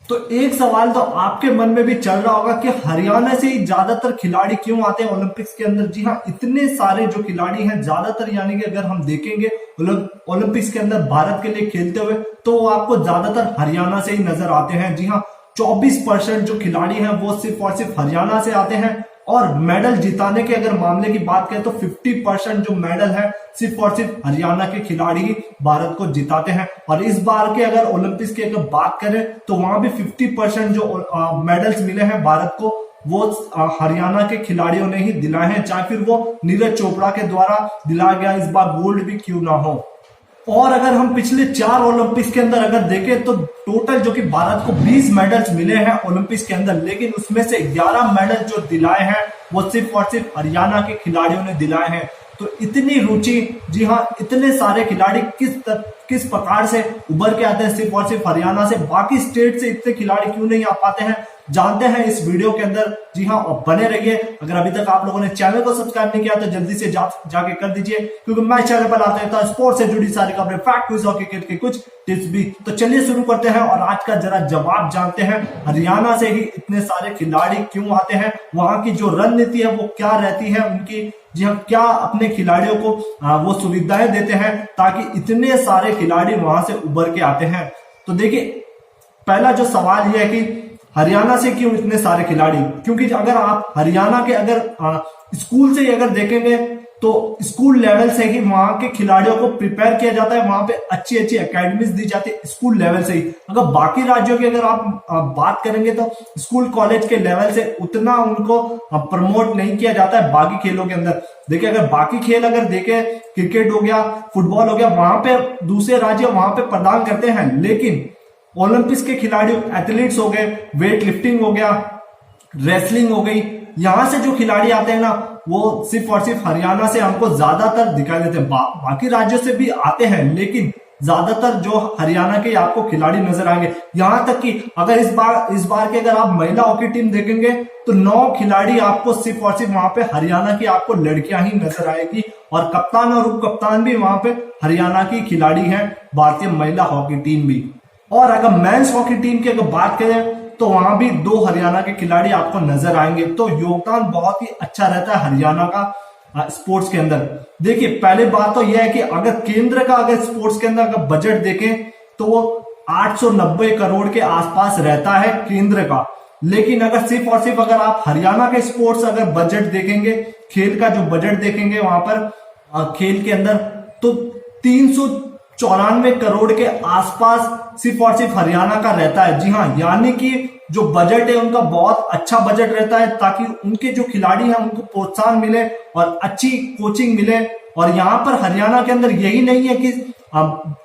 तो एक सवाल तो आपके मन में भी चल रहा होगा कि हरियाणा से ही ज्यादातर खिलाड़ी क्यों आते हैं ओलंपिक्स के अंदर। जी हाँ, इतने सारे जो खिलाड़ी हैं ज्यादातर, यानी कि अगर हम देखेंगे ओलंपिक्स के अंदर भारत के लिए खेलते हुए, तो वो आपको ज्यादातर हरियाणा से ही नजर आते हैं। जी हाँ, 24% जो खिलाड़ी हैं वो सिर्फ और सिर्फ हरियाणा से आते हैं। और मेडल जिताने के अगर मामले की बात करें तो 50% जो मेडल है सिर्फ और सिर्फ हरियाणा के खिलाड़ी ही भारत को जिताते हैं। और इस बार के अगर ओलंपिक्स की अगर बात करें तो वहां भी 50% जो मेडल्स मिले हैं भारत को, वो हरियाणा के खिलाड़ियों ने ही दिलाए हैं, चाहे फिर वो नीरज चोपड़ा के द्वारा दिलाया गया इस बार गोल्ड भी क्यों ना हो। और अगर हम पिछले 4 ओलंपिक्स के अंदर अगर देखें तो टोटल जो कि भारत को 20 मेडल्स मिले हैं ओलंपिक्स के अंदर, लेकिन उसमें से 11 मेडल जो दिलाए हैं वो सिर्फ और सिर्फ हरियाणा के खिलाड़ियों ने दिलाए हैं। तो इतनी रुचि, जी हाँ, इतने सारे खिलाड़ी किस प्रकार से उभर के आते हैं सिर्फ और सिर्फ हरियाणा से, बाकी स्टेट से इतने खिलाड़ी क्यों नहीं आ पाते हैं, जानते हैं इस वीडियो के अंदर। जी हाँ, और बने रहिए। अगर अभी तक आप लोगों ने चैनल को सब्सक्राइब नहीं किया तो जल्दी से जाके कर दीजिए, क्योंकि मैं चैनल पर लाते हैं स्पोर्ट्स से जुड़ी सारी खबरें, फैक्ट, क्विज और क्रिकेट के कुछ टिप्स भी। तो चलिए शुरू करते हैं और आज का जरा जवाब जानते हैं, हरियाणा से ही इतने सारे खिलाड़ी क्यों आते हैं, वहां की जो रणनीति है वो क्या रहती है उनकी। जी हाँ, क्या अपने खिलाड़ियों को वो सुविधाएं देते हैं ताकि इतने सारे खिलाड़ी वहां से उभर के आते हैं। तो देखिए, पहला जो सवाल यह है कि हरियाणा से क्यों इतने सारे खिलाड़ी, क्योंकि अगर आप हरियाणा के अगर स्कूल से ही अगर देखेंगे तो स्कूल लेवल से ही वहां के खिलाड़ियों को प्रिपेयर किया जाता है, वहां पे अच्छी अच्छी एकेडमीज दी जाती है स्कूल लेवल से ही। अगर बाकी राज्यों की अगर आप बात करेंगे तो स्कूल कॉलेज के लेवल से उतना उनको प्रमोट नहीं किया जाता है बाकी खेलों के अंदर। देखिए, अगर बाकी खेल अगर देखें, क्रिकेट हो गया, फुटबॉल हो गया, वहां पे दूसरे राज्य वहां पे प्रदान करते हैं, लेकिन ओलंपिक्स के खिलाड़ी, एथलीट्स हो गए, वेट लिफ्टिंग हो गया, रेसलिंग हो गई, यहां से जो खिलाड़ी आते हैं ना वो सिर्फ और सिर्फ हरियाणा से हमको ज्यादातर दिखाई देते हैं। बाकी राज्यों से भी आते हैं, लेकिन ज्यादातर जो हरियाणा के आपको खिलाड़ी नजर आएंगे। यहां तक कि अगर इस बार के अगर आप महिला हॉकी टीम देखेंगे तो 9 खिलाड़ी आपको सिर्फ और सिर्फ वहां पे हरियाणा की आपको लड़कियां ही नजर आएगी, और कप्तान और उप कप्तान भी वहां पे हरियाणा की खिलाड़ी हैं, भारतीय महिला हॉकी टीम भी। और अगर मेंस हॉकी टीम की अगर बात करें तो वहां भी 2 हरियाणा के खिलाड़ी आपको नजर आएंगे। तो योगदान बहुत ही अच्छा रहता है हरियाणा का स्पोर्ट्स के अंदर। देखिए, पहले बात तो यह है कि अगर केंद्र का अगर स्पोर्ट्स के अंदर अगर बजट देखें तो वो 890 करोड़ के आसपास रहता है केंद्र का, लेकिन अगर सिर्फ और सिर्फ अगर आप हरियाणा के स्पोर्ट्स अगर बजट देखेंगे, खेल का जो बजट देखेंगे वहां पर खेल के अंदर, तो 394 करोड़ के आसपास सिर्फ और सिर्फ हरियाणा का रहता है। जी हाँ, यानी कि जो बजट है उनका बहुत अच्छा बजट रहता है, ताकि उनके जो खिलाड़ी हैं उनको प्रोत्साहन मिले और अच्छी कोचिंग मिले। और यहाँ पर हरियाणा के अंदर यही नहीं है कि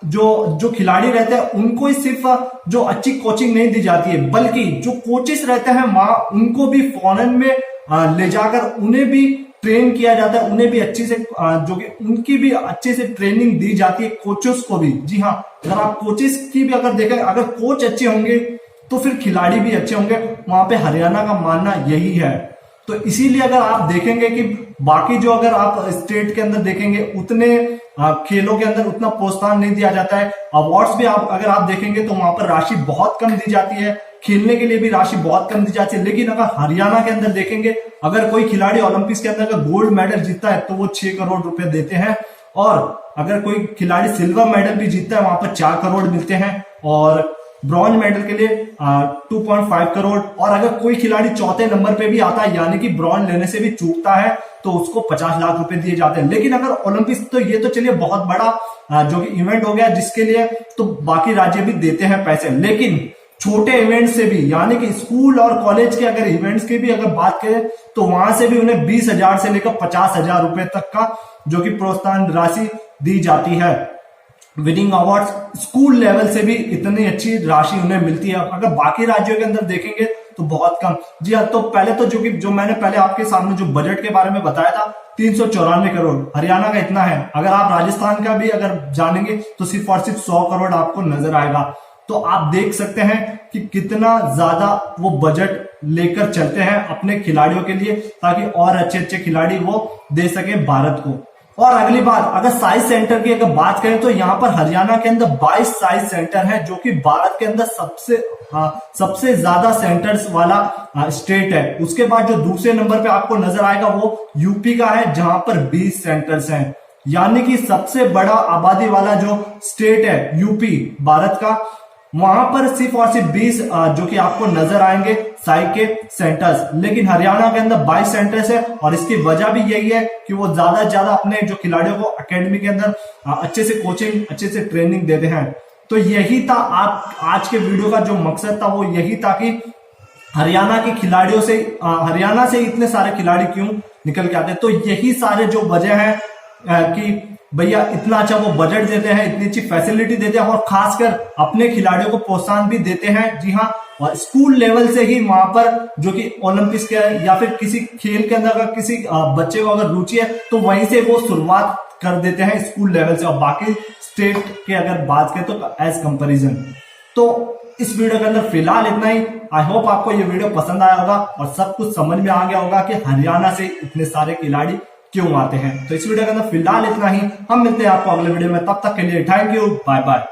जो खिलाड़ी रहते हैं उनको ही सिर्फ जो अच्छी कोचिंग नहीं दी जाती है, बल्कि जो कोचेस रहते हैं वहां उनको भी फॉरेन में ले जाकर उन्हें भी ट्रेन किया जाता है, उन्हें भी अच्छे से जो कि उनकी भी अच्छे से ट्रेनिंग दी जाती है, कोचेस को भी। जी हाँ, अगर आप कोचेस की भी अगर देखें, अगर कोच अच्छे होंगे तो फिर खिलाड़ी भी अच्छे होंगे, वहां पे हरियाणा का मानना यही है। तो इसीलिए अगर आप देखेंगे कि बाकी जो अगर आप स्टेट के अंदर देखेंगे उतने खेलों के अंदर उतना प्रोत्साहन नहीं दिया जाता है। अवार्ड्स भी अगर आप देखेंगे तो वहां पर राशि बहुत कम दी जाती है, खेलने के लिए भी राशि बहुत कम दी जाती है। लेकिन अगर हरियाणा के अंदर देखेंगे, अगर कोई खिलाड़ी ओलंपिक्स के अंदर गोल्ड मेडल जीतता है तो वो 6 करोड़ रुपए देते हैं, और अगर कोई खिलाड़ी सिल्वर मेडल भी जीतता है वहां पर 4 करोड़ मिलते हैं, और ब्रॉन्ज मेडल के लिए 2.5 करोड़। और अगर कोई खिलाड़ी चौथे नंबर पे भी आता है, यानी कि ब्रॉन्ज लेने से भी चूकता है, तो उसको 50 लाख रुपए दिए जाते हैं। लेकिन अगर ओलंपिक्स, तो ये तो चलिए बहुत बड़ा जो कि इवेंट हो गया, जिसके लिए तो बाकी राज्य भी देते हैं पैसे, लेकिन छोटे इवेंट से भी, यानी कि स्कूल और कॉलेज के अगर इवेंट्स की भी अगर बात करें तो वहां से भी उन्हें 20,000 से लेकर 50,000 रुपए तक का जो कि प्रोत्साहन राशि दी जाती है। विनिंग अवार्ड्स स्कूल लेवल से भी इतनी अच्छी राशि उन्हें मिलती है। अगर बाकी राज्यों के अंदर देखेंगे तो बहुत कम। जी हाँ, तो पहले तो जो मैंने पहले आपके सामने जो बजट के बारे में बताया था 394 करोड़, हरियाणा का इतना है। अगर आप राजस्थान का भी अगर जानेंगे तो सिर्फ और सिर्फ 100 करोड़ आपको नजर आएगा। तो आप देख सकते हैं कि कितना ज्यादा वो बजट लेकर चलते हैं अपने खिलाड़ियों के लिए, ताकि और अच्छे अच्छे खिलाड़ी वो दे सके भारत को। और अगली बात, अगर साइज सेंटर की अगर बात करें तो यहाँ पर हरियाणा के अंदर 22 साइज सेंटर है, जो कि भारत के अंदर सबसे ज्यादा सेंटर्स वाला स्टेट है। उसके बाद जो दूसरे नंबर पे आपको नजर आएगा वो यूपी का है, जहां पर 20 सेंटर्स हैं। यानी कि सबसे बड़ा आबादी वाला जो स्टेट है यूपी भारत का, वहां पर सिर्फ और सिर्फ 20 जो कि आपको नजर आएंगे साई के सेंटर्स। लेकिन हरियाणा के अंदर 22 सेंटर्स है, और इसकी वजह भी यही है कि वो ज्यादा से ज्यादा अपने जो खिलाड़ियों को एकेडमी के अंदर अच्छे से कोचिंग, अच्छे से ट्रेनिंग देते हैं। तो यही था आज के वीडियो का जो मकसद था, वो यही था कि हरियाणा के खिलाड़ियों से, हरियाणा से इतने सारे खिलाड़ी क्यों निकल के आते हैं। तो यही सारे जो वजह है कि भैया इतना अच्छा वो बजट देते हैं, इतनी अच्छी फैसिलिटी देते हैं, और खासकर अपने खिलाड़ियों को प्रोत्साहन भी देते हैं। जी हाँ, और स्कूल लेवल से ही वहां पर जो कि ओलंपिक्स के या फिर किसी खेल के अंदर अगर किसी बच्चे को अगर रुचि है तो वहीं से वो शुरुआत कर देते हैं स्कूल लेवल से। और बाकी स्टेट के अगर बात करें तो एज कंपेरिजन। तो इस वीडियो के अंदर फिलहाल इतना ही। आई होप आपको ये वीडियो पसंद आया होगा और सब कुछ समझ में आ गया होगा कि हरियाणा से इतने सारे खिलाड़ी क्यों आते हैं। तो इस वीडियो के अंदर फिलहाल इतना ही। हम मिलते हैं आपको अगले वीडियो में, तब तक के लिए थैंक यू, बाय बाय।